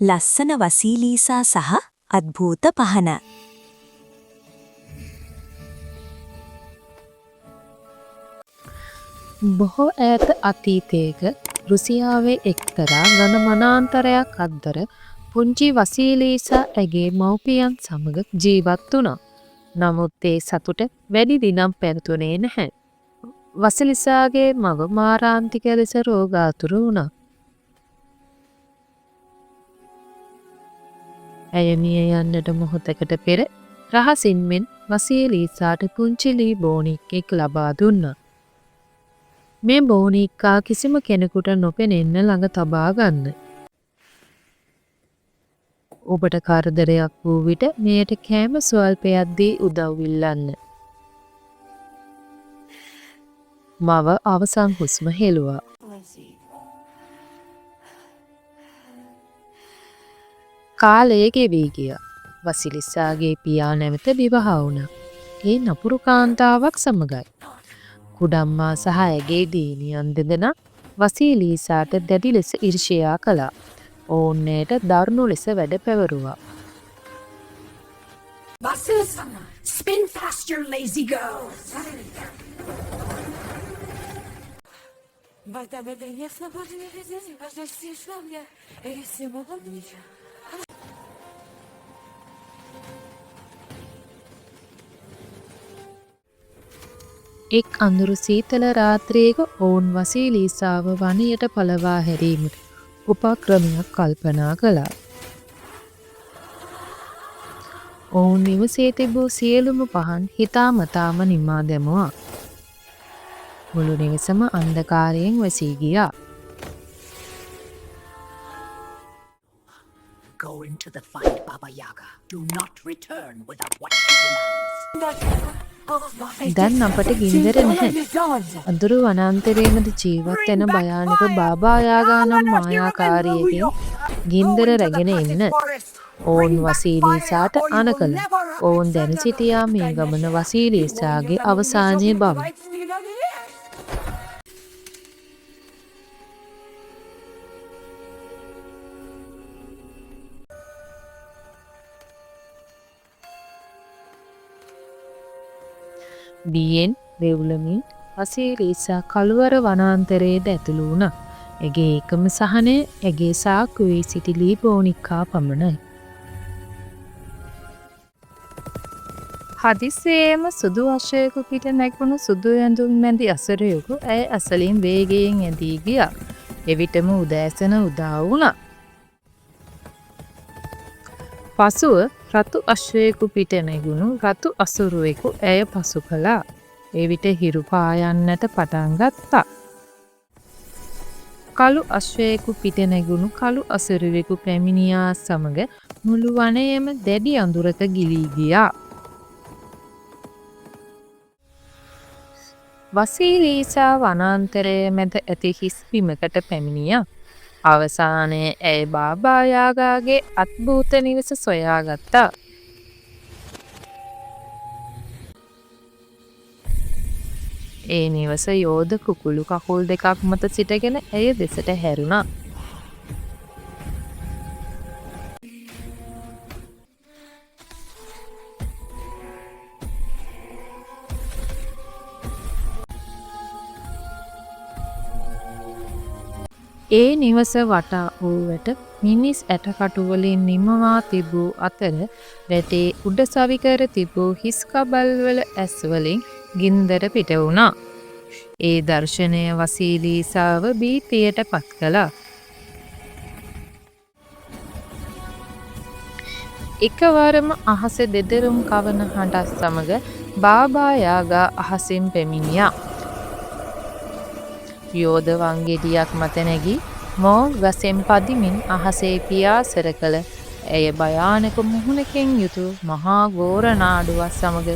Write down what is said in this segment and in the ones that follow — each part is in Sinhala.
ලස්සන වසීලීසා සහ අද්භූත පහන. බොහෝ ඈත අතීතයක රුසියාවේ එක්තරා ඝන වනාන්තරයක් අද්දර පුංචි වසීලීසා ඇගේ මව්පියන් සමග ජීවත් වුණා. නමුත් ඒ සතුට වැඩි දිනම් පැවතුනේ නැහැ. වසීලිසාගේ මව මාරාන්තික ලෙස රෝගාතුර වුණා. ඇය මිය යන්නට මොහොතකට පෙර රහසින් මෙන් වසීලීසාට පුංචි ලී බෝනික්ෙක් ලබා දුන්නා. මේ බෝනික්කා කිසිම කෙනෙකුට නොපෙනෙන්න ළඟ තබා ගන්න. ඔබට කරදරයක් වූ විට මෙයට කෑම ස්වල්පයක් දී උදව් ඉල්ලන්න. මව අවසන් හුස්ම හෙළුවා. කාලය ගෙවී ගියා. වසිලිසාගේ පියා නැවත විවාහ වුණා. ඒ නපුරු කාන්තාවක් සමගයි. කුඩම්මා සහ ඇගේ දියණියන් දෙදෙනා වසීලීසාට දැඩි ලෙස ඊර්ෂ්‍යා කළා. ඕන්නේට දරුණු ලෙස වැඩ පැවරුවා. Vasilisa, spin faster, lazy girl! එක් අඳුරු සීතල රාත්‍රියක ඔවුන් වසීලීසාව වනයට පලවා හැරීමට උපක්‍රමයක් කල්පනා කළා. ඔවුන් නිවසේ තිබූ සියලුම පහන් හිතාමතාම නිමා දැමුවා. මුළු නිවසම අන්ධකාරයෙන් වැසී ගියා. Go into the fight, Baba Yaga. Do not return without what she demands. දැන් අපට ගින්දර නැහැ. අඳුරු වනාන්තරයේමද ජීවත් වෙන භයානක බාබා යාගා නම් මායාකාරියකින් ගින්දර රැගෙන එන්න. ඔවුන් වසීලීසාට අණ කළා. ඔවුන් දැන සිටියා මේ ගමන වසීලීසාගේ අවසානයේ බව. බියෙන් වෙවුලමින් වසීලීසා කළුවර වනාන්තරයට ඇතුළු වුණා. ඇගේ එකම සහනය ඇගේ සාක්කුවේ සිටි ලී බෝනික්කා පමණයි. හදිසියේම සුදු අශ්වයෙකු පිට නැගුණු සුදු ඇඳුම් මැදි අසරයෙකු ඇය අසලින් වේගයෙන් ඇදී ගියා. එවිටම උදෑසන උදා වුණා. පසුව රතු අශ්වයෙකු පිට නැගුණු රතු අසුරුවෙකු ඇය පසු කළා. එවිට හිරු පායන්නට පටන් ගත්තා. කළු අශ්වයෙකු පිට නැගුණු කළු අසුරුවෙකු පැමිණියා සමග මුළු වනයේම දැඩි අඳුරක ගිලී ගියා. වසීලීසා වනාන්තරයේ මැද ඇති හිස් බිමකට පැමිණියා. අවසානයේ ඇය බාබා යාගාගේ අද්භූත නිවස සොයාගත්තා. ඒ නිවස යෝධ කුකුළු කකුල් දෙකක් මත සිටගෙන ඇය දෙසට හැරුණා. ඒ නිවස වටා වූවට මිනිස් ඇටකටු වලින් නිමවා තිබූ අතර වැටේ උඩ සවිකර තිබූ හිස් කබල් වල ඇස් වලින් ගින්දර පිට වුණා. ඒ දර්ශනය වසීලීසාව භීතියට පත් කළා. එකවරම අහස දෙදරුම් කවන හඬක් සමග බාබා යාගා අහසින් පැමිණියා. යෝධ වංගෙඩියක් මත නැගී මෝ ගසෙන් පදිමින් අහසේ පියාසර කළ ඇය භයානක මුහුණකින් යුතු මහා ගෝර නාඩුවක් සමග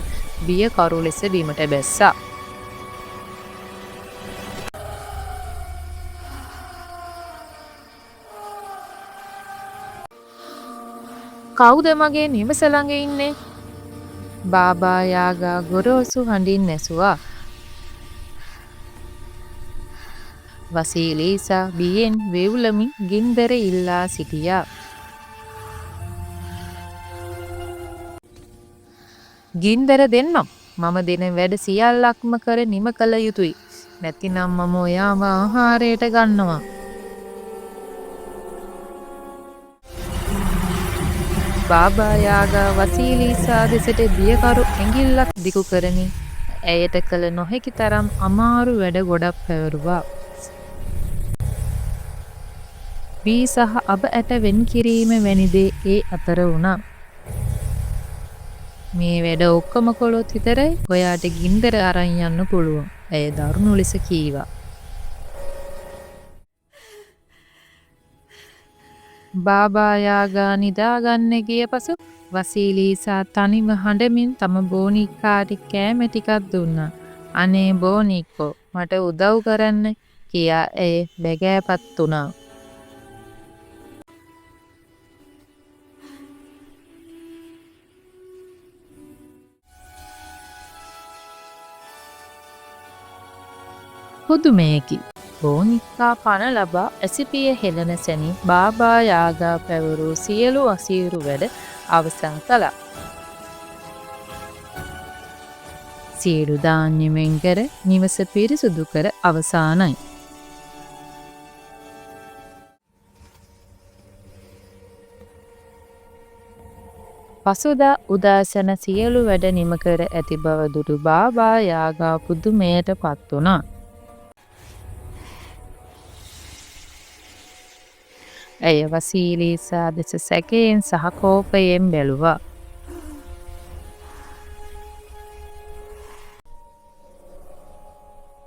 බියකරු ලෙස බිමට බැස්සා. කවුද මගේ නිවස ළඟ ඉන්නේ? බාබා යාගා ගොරෝසු හඬින් ඇසුවා. වසීලීසා බියෙන් වෙවුලමින් ගින්දර ඉල්ලා සිටියා. ගින්දර දෙන්නම්. මම දෙන වැඩ සියල්ලක්ම කර නිම කළ යුතුයි. නැතිනම් මම ඔයාව ආහාරයට ගන්නවා. බාබා යාගා වසීලීසා දෙසට බියකරු ඇඟිල්ලක් දිගු කරමින් ඇයට කළ නොහැකි තරම් අමාරු වැඩ ගොඩක් පැවරුවා. වී සහ අබ ඇට වෙන් කිරීම වැනි දේ ඒ අතර වුණා. මේ වැඩ ඔක්කොම කළොත් විතරයි ඔයාට ගින්දර අරන් යන්න පුළුවන්. ඇය දරුණු ලෙස කීවා. බාබා යාගා නිදාගන්න ගිය පසු වසීලීසා තනිව හඬමින් තම බෝනික්කාට කෑම ටිකක් දුන්නා. අනේ බෝනික්කෝ මට උදව් කරන්න කියා ඇය බැගෑපත් වුණා. පුදුමයකි. බෝනික්කා පණ ලබා ඇසිපිය හෙළන සැනින් බාබා යාගා පැවරූ සියලු අසීරු වැඩ අවසන් කළා. සියලු ධාන්‍ය වෙන් කර නිවස පිරිසුදු කර අවසానයි. පසුදා උදාසන සියලු වැඩ නිම කර ඇති බව දුටු බාබා යාගා පුදුමයට පත් වුණා. ඇය වසීලීසා දෙස සැකයෙන් සහ කෝපයෙන් බැලුවා.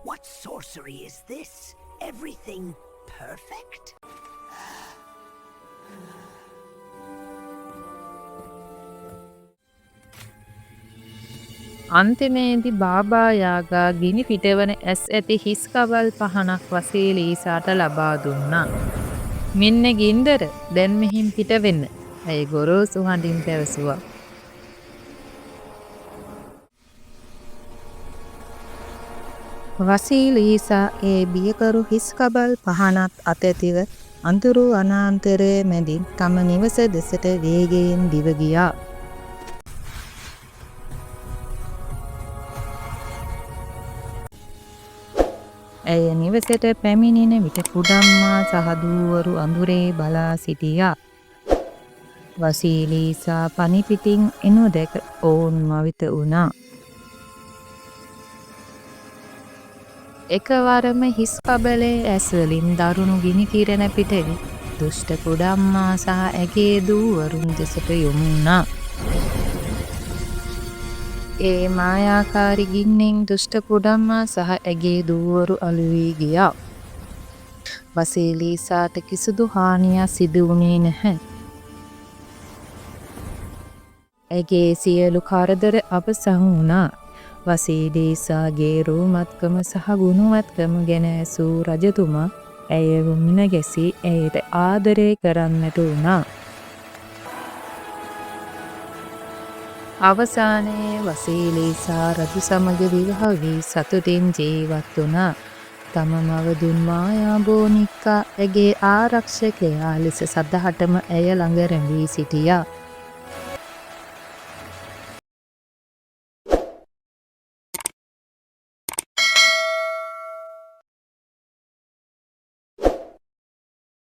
What sorcery is this? Everything perfect? අන්තිමේදී බාබා යාගා ගිනි පිටවන ඇස් ඇති හිස් කබල් පහනක් වසීලීසාට ලබා දුන්නා. මෙන්න ගින්දර දැන් මෙහින් පිට වෙන්න. ඇය ගොරෝසු හඬින් පැවසුවා. වසීලීසා ඒ බියකරු හිස් කබල් පහනත් අතැතිව අඳුරු අනාන්තරය මැදින් තම නිවස දෙසට වේගයෙන් දිව ගියා. ඇය නිවසට පැමිණෙන විට කුඩම්මා සහ දූවරු අඳුරේ බලා සිටියා. වසීලීසා පනිපිටින් එනු දැක ඔවුන් මවිත වුණා. එකවරම හිස් කබලේ ඇස් වලින් දරුණු ගිනි කිරණ පිටවි දුෂ්ට කුඩම්මා සහ ඇගේ දූවරුන් දෙසට යොමු වුණා. ඒ මායාකාරී ගින්නෙන් දුෂ්ට කුඩම්මා සහ ඇගේ දූවරු අළු වී ගියා. වසීලීසාට කිසිදු හානියක් සිදු වුණේ නැහැ. ඇගේ සියලු කරදර අවසන් වුණා. වසීලීසාගේ රූමත්කම සහ ගුණවත්කම ගැන ඇසූ රජතුමා ඇය මුණ ගැසී ඇයට ආදරය කරන්නට වුණා. අවසානයේ වසීලීසා රජු සමග විවාහ වී සතුටින් ජීවත් වුණා. තම මව දුන් මායා බෝනික්කා ඇගේ ආරක්ෂකයා ලෙස සදහටම ඇය ළඟ රැඳී සිටියා.